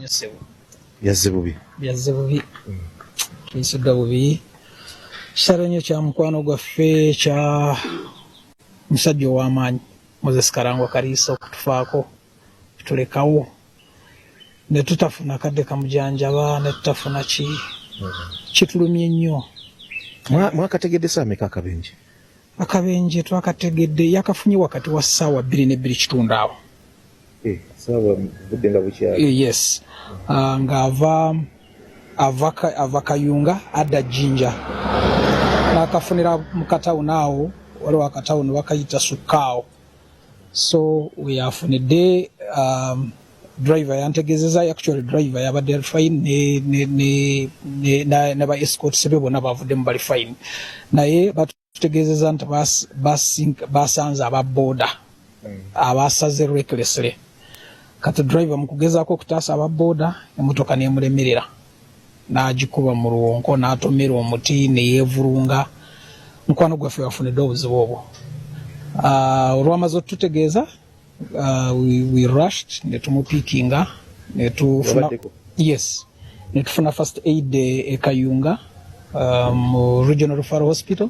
sebu yazze bubi kisudda bubi kisaronyo kya mukwano gwaffe kya musajja ow'amaanyi Moses Karangwa Kaliisa okutufaako tulekawo ne tutafuna kadde kamujanjaba ne tutafuna kitulumye nnyo. Mwakategedde saameka akabenje twakategedde yakafunye wakati wa ssaawa 2:02 awo. Sawa budde nga bukyali. Yes. Nga ava Kayunga adda Jinja. Nakafunira mu katawuni awo waliwo akatawuni bakayita Sukao. So we yafunidde driver yantegezeza actually driver yabadde fine ne ba escort sebe bona bavudde mu bali fine naye batutegezeza nti basanze ababoda abasaze recklessly kati driver mukugezaako okutaasa ababoda emotoka nemulemerera n'agikuba mu luwonko n'atomera omuti neyeevulunga mukwano gwaffe wafunidde obuzibu obwo. Olwamaze otutegeeza we rushed netumupikinga netufuna netufuna first aid Kayunga regional referral hospital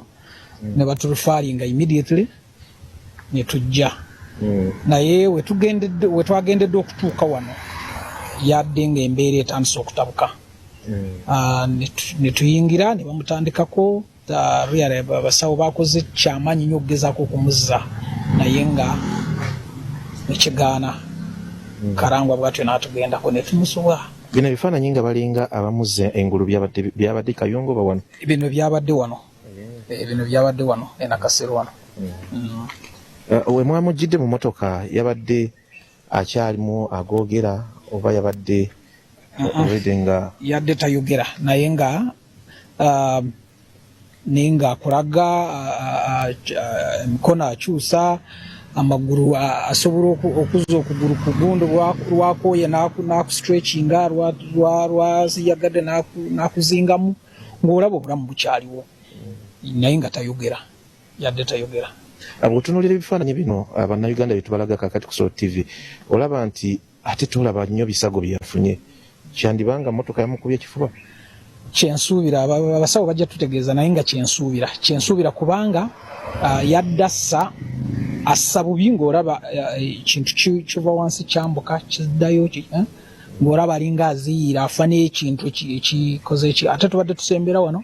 ne baturufaringa immediately netujja naye wetwagendedde okutuuka wano yadde nga embeera etandise okutabuka netuyingira ne bamutandikako abasawo bakoze kyamaanyi nnyo okugezaako okumuzza naye nga ekigaana Karangwa bwatyo n'atugendako ne tumusobola. Bino ebifaananyi nga balinga abamuzza engulu byabadde Kayunga oba wano? Bino byabadde wano enakasero wano. We mwamujjidde mu motoka yabadde akyalimu agoogera oba yabadde nga yadde tayogera naye nga ninga akulaga emikono akyusa amaguru asobola okuzza okuguru ku gundu lwakoye n'akustretchinga lwaziyagadde n'akuzingamu ng'olaba obulamu bukyaliwo naye nga tayogera yadde tayogera. Bw'otunuulira ebifaananyi bino bannayuganda bye tubalaga kakati ku Soul TV olaba nti ate tolaba nnyo bisago bye yafunye kyandibanga motoka yamukubye ekifuba? Kyensuubira abasawo bajja tutegeeza naye nga kyensuubira kubanga yadde assa bubi ng'olaba ekintu kiva wansi kyambuka kiddayo ng'olaba alinga aziyiira afa n'ekintu ekikoze eki ate tubadde tusembera wano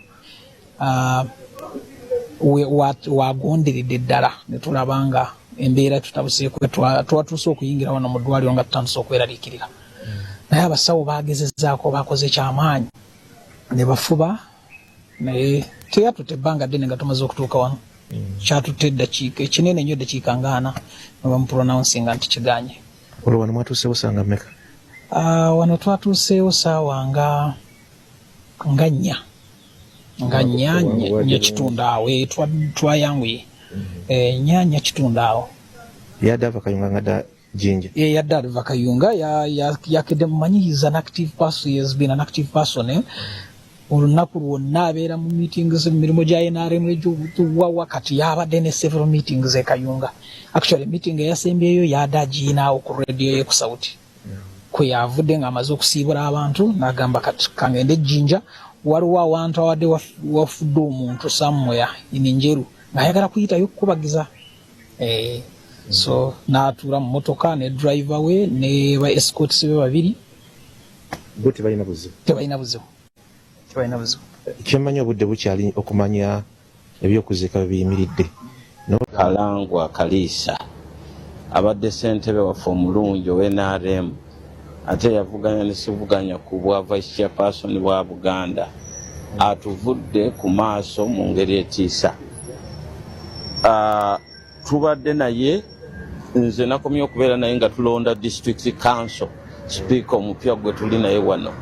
wagonderedde ddala ne tulaba nga embeera tutabuseeko twatuuse okuyingira wano mu ddwaliro nga tutandise okweraliikirira naye abasawo bagezezaako bakoze kyamaanyi ne bafuba naye teyatutte ebbanga ddene nga tumaze okutuuka wano kyatutte eddakiika ekinene nnyo eddakiika nga 4 ne bamupronouncing nti kiganye. Olwo wano mwatuuseewo ssaawa mmeka? Wano twatuuseewo ssaawa nga 4 nya kitundu awo twayanguye 4 nya kitundu awo. Yadde ava Kayunga ngadda Jinja? Yadde ava Kayunga yakedde mumanyiyiza an active person. He has been an active person olunaku lwonna abeera mu meetings emirimu gya NRM egyobutuwawa kati yabadde ne several meetings Kayunga. Actually meeting eyasembyeyo yadde agiinaawo ku radio ye ku Sauti kwe yavudde ng'amaze okusiibula abantu n'agamba kati kangende Jinja waliwo awantu awadde wafudde omuntu somewhere Njeru ng'ayagala kuyitayo okukubagiza so n'atuula mu motoka ne driver we ne ba escorts be babiri bo tebalina buzibu. Kyemmanyi obudde bukyali okumanya ebyokuziika biyimiridde. Karangwa Kaliisa abadde ssentebe waffe omulungi ow'NRM ate yavuganya ne sivuganya ku bwa vice chairperson bwa Buganda atuvudde ku maaso mu ngeri etiisa. Tubadde naye nze nakomye okubeera naye nga tulonda district council speaker omupya gwe tuli naye wano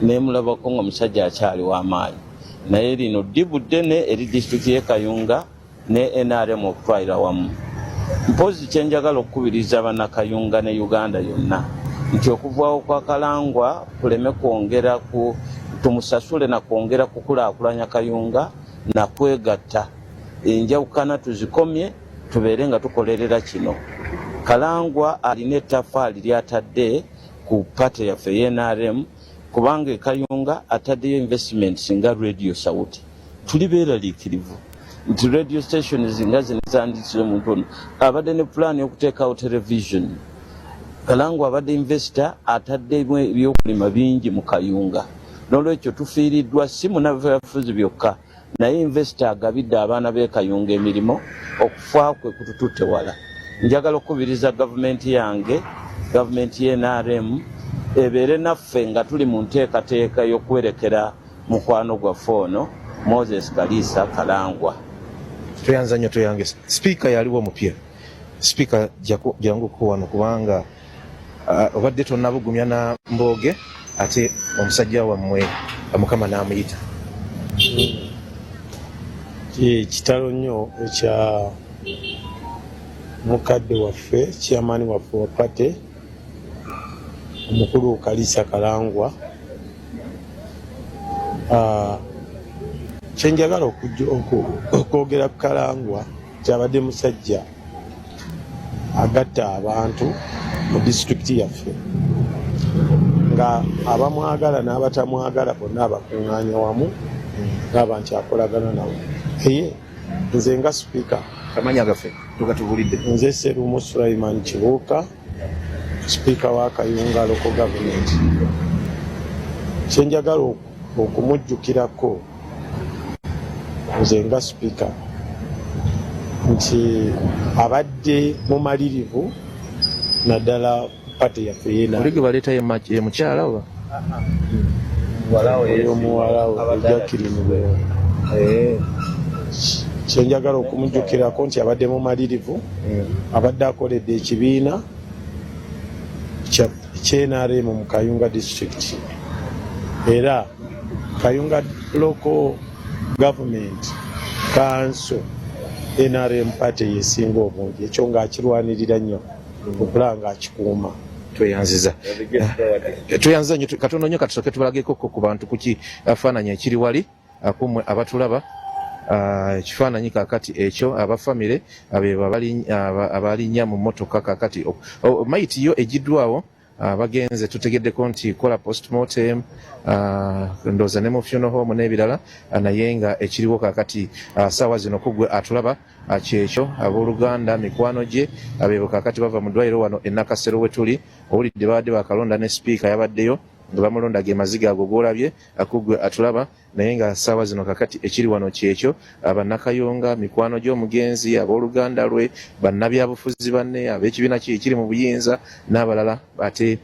nemulabako nga musajja akyali w'amaanyi naye lino ddibudde ne eri district y'e Kayunga ne NRM okutwalira wamu. Mpozi kyenjagala okukubiriza bannakayunga ne Uganda yonna nti okuvaawo kwa Karangwa kuleme kwongera tumusasule na kwongera kukulaakulanya Kayunga na kwegatta enjawukana tuzikomye tubeere nga tukolerera kino. Karangwa alina ettaffaali ly'atadde ku pate yaffe NRM kubanga Kayunga ataddeyo investments nga Radio Sauti tuli beeraliikirivu nti radio stations nga zino zandikira omuntu ono abadde ne plan y'okuteekawo television Kalangwa abadde investor ataddemu ebyokulima bingi mu Kayunga n'olwekyo tufiiriddwa si munabyafuzi byokka naye investor agabidde abaana b'e Kayunga emirimu okufa kwe kutututte wala njagala okubiriza gavumenti yange gavumenti y'NRM ebeere naffe nga tuli mu nteekateeka y'okwerekera mukwano gwaffe ono Moses Kalisa Kalangwa. Tuyanza nnyo tuyange speaker yaliwo omupya speaker janguko wano kubanga obadde tonnabugumya na Mboge ate omusajja wammwe Mukama n'amuyita kitalo nnyo ekya mukadde waffe chairman waffe wa pate omukulu Kalisa Kalangwa kyenjagala okwogera ku Kalangwa kyabadde musajja agatta abantu mu disitulikiti yaffe nga abamwagala n'abatamwagala bonna abakuŋŋaanya wamu n'abantu akolagana nabo eye nze nga sipiika kamanya gaffe tugatubulidde nze Serumu Sulaiman Kibuuka sipiika wa Kayunga Local Government kyenjagala okumujjukirako nze nga sipiika nti abadde mumalirivu naddala pate yaffe yena olege baleeta ye mukyala oba oyo muwalawo ejakirimu kyenjagala okumujjukirako nti abadde mumalirivu abadde akoledde ekibiina ky'NRM mu Kayunga district era Kayunga Local Government Council NRM party yesinga obungi ekyo ng'akirwanirira nnyo okulanga akikuuma. Tweyanziza nnyo katono nnyo katusooke tubalageko ku bantu kuki afaananya ekiri wali akumwe abatulaba ekifaananyi kakati ekyo abafamire abebo abalinnya mu mmotoka kakati mayiti yo egiddwawo bagenze tutegeddeko nti kola postmortem ndooza ne mu funeral home n'ebirala naye nga ekiriwo kakati saawa zino kugwe atulaba kyekyo abooluganda mikwano gye abeebo kakati bava mu ddwaliro wano e Nakasero we tuli owulidde babadde bakalonda ne sipiika yabaddeyo nga bamulonda ge maziga ago gwolabye akugwe atulaba naye nga saawa zino kakati ekiri wano kyekyo abannakayunga mikwano gy'omugenzi abooluganda lwe bannabyabufuzi banne ab'ekibiina kiri mu buyinza n'abalala ate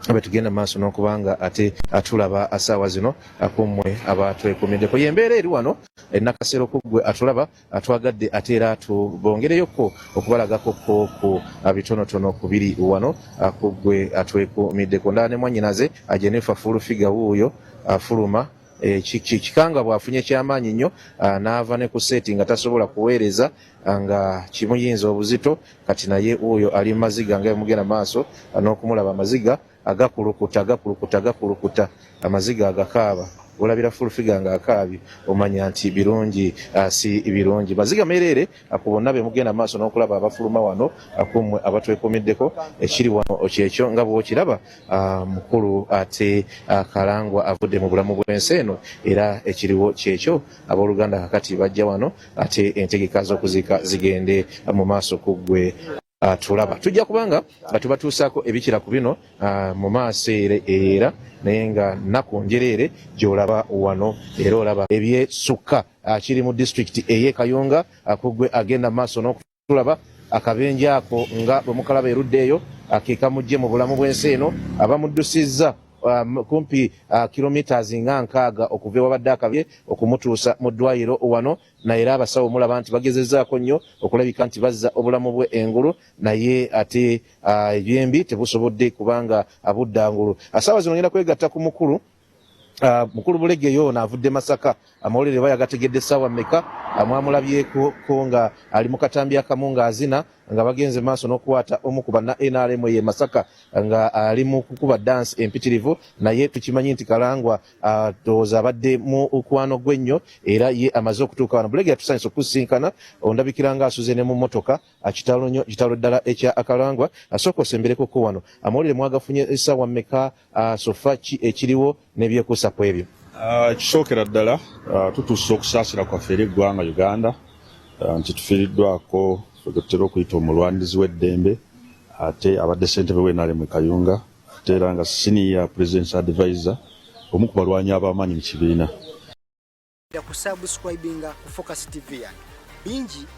abetugenda maaso n'okubanga ate atulaba asaawa zino akumwe abatwekumiddeko yembeera eri wano Nakasero kugwe atulaba atwagadde ate era tubongereyoko okubalagako ku bitonotono ku biri wano akugwe atwekumiddeko ndala ne mwannyinaze Jenefa Fulufiga wuuyo afuluma kikanga bwafunye kyamaanyi nnyo n'ava ne ku seti nga tasobola kuweereza nga kimuyinza obuzito kati naye oyo ali maziga nga mugenda maaso n'okumulaba amaziga agakulukuta amaziga agakaaba olabira Fulufiga nga akaabye omanya nti birungi si birungi maziga mereere akubonna be mugenda maaso n'okulaba abafuluma wano akumwe abatwekumiddeko ekiri wano kyekyo nga bw'okiraba mukulu ate Kalangwa avudde mu bulamu bw'ensi eno era ekiriwo kyekyo abooluganda kakati bajja wano ate entegeka z'okuziika zigende mu maaso kuggwe tulaba tujja kubanga tubatuusaako ebikira ku bino mu maaso era naye nga nnaku njereere gy'olaba wano era olaba ebyesukka kiri mu disitulikiti ey'e Kayunga akugwe agenda maaso n'okutulaba akabenje ako nga bwe mukalaba erudde eyo kekamujje mu bulamu bw'ensi eno abamuddusizza kumpi kilometers nga 6 okuva wabadde akabye okumutuusa mu ddwaliro wano naye era abasawo mulaba nti bagezezzaako nnyo okulabika nti bazza obulamu bwe engulu naye ate ebyembi tebusobodde kubanga abuddangulu asaawa zino ngenda kwegatta ku mukulu mukulu Bulege yo naavudde Masaka amawulire bayagategedde ssaawa mmeka mwamulabyeko nga ali mu katambi akamu ng'azina nga bagenze maaso n'okukwata omu ku banna NRM ye Masaka nga ali mu kukuba dansi empitirivu naye tukimanyi nti Kalangwa ndowooza abadde mu okwano gw'ennyo era ye amaze okutuuka wano. Bulege yatusanyusa okusinkana ondabikira nga asuze ne mu mmotoka kitalo ddala ekya Kalangwa asooka osembereko ko wano amawulire mwagafunye essaawa mmeka sofa ki ekiriwo n'ebyekuusa ku ebyo? Kisookera ddala tutuuse okusaasira kwaffe eri eggwanga Uganda nti tufiiriddwako tutera okuyita omulwanirizi w'eddembe ate abadde ssentebe w'NRM Kayunga ate era nga senior presidential advisor omu ku balwanyi ab'amaanyi mu kibiina. Kusubscribinga ku Focus TV bingi